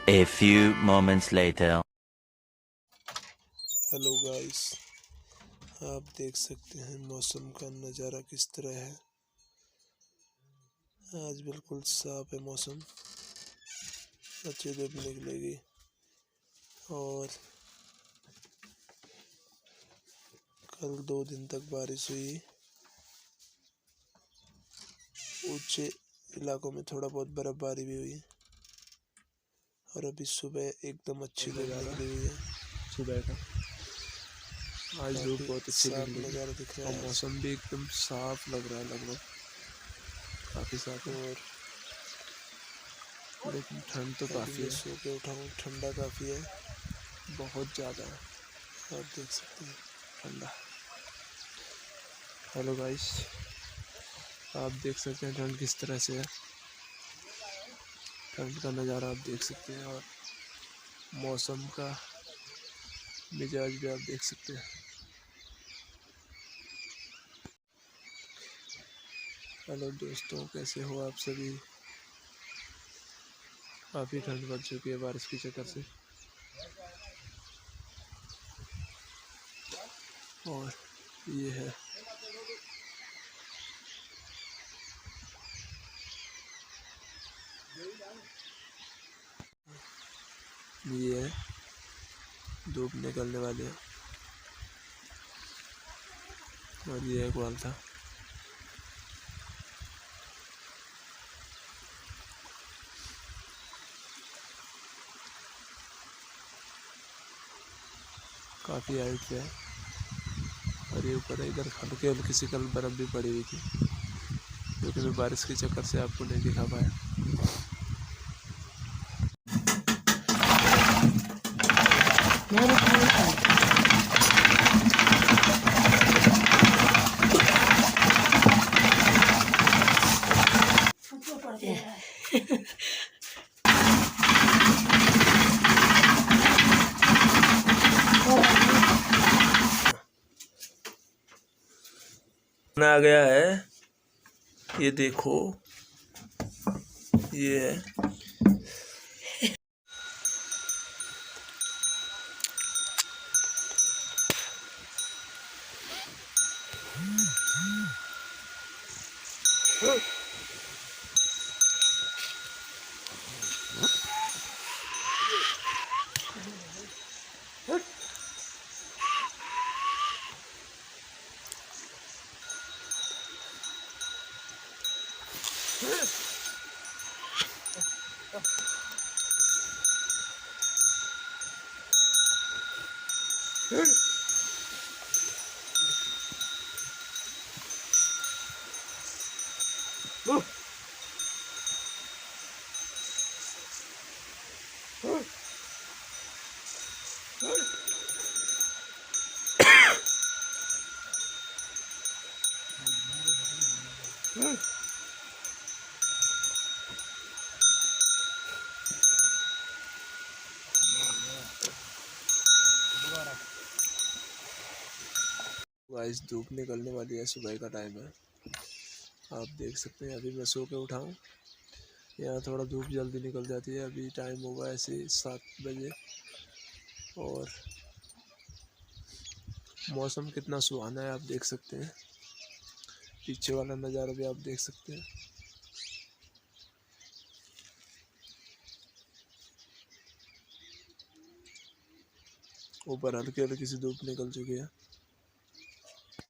A few moments later. Hello guys, आप देख सकते हैं मौसम का नज़ारा किस तरह है। आज बिल्कुल साफ है मौसम, अच्छी धूप निकलेगी और कल 2 दिन तक बारिश हुई। ऊंचे इलाकों में थोड़ा बहुत बर्फबारी भी हुई और अभी सुबह एकदम अच्छी धूप निकली हुई है। सुबह का आज धूप बहुत अच्छी साफ निकली नज़ारा दिख रहा और है मौसम भी एकदम साफ लग रहा है, लगभग काफ़ी साफ है। और लेकिन ठंड तो अभी काफ़ी मैं है, सो के उठा हूँ, ठंडा काफ़ी है, बहुत ज़्यादा है आप देख सकते हैं। ठंडा। हेलो गाइस, आप देख सकते हैं ठंड किस तरह से है। ठंड का नज़ारा आप देख सकते हैं और मौसम का मिजाज भी आप देख सकते हैं। हेलो दोस्तों, कैसे हो आप सभी। काफ़ी ठंड बढ़ चुकी है बारिश के चक्कर से और ये है धूप निकलने वाली है और ये एक वाल था। काफ़ी हाइट पे है और ये ऊपर है। इधर हल्की हल्की सी कल बर्फ़ भी पड़ी हुई थी, क्योंकि मैं बारिश के चक्कर से आपको नहीं दिखा पाया। आ गया है, ये देखो, ये है। गाइस, धूप निकलने वाली है, सुबह का टाइम है, आप देख सकते हैं। अभी मैं सो के उठा हूँ, यहाँ थोड़ा धूप जल्दी निकल जाती है। अभी टाइम होगा ऐसे 7 बजे और मौसम कितना सुहाना है आप देख सकते हैं। पीछे वाला नज़ारा भी आप देख सकते हैं। ऊपर हल्की हल्की सी धूप निकल चुकी है।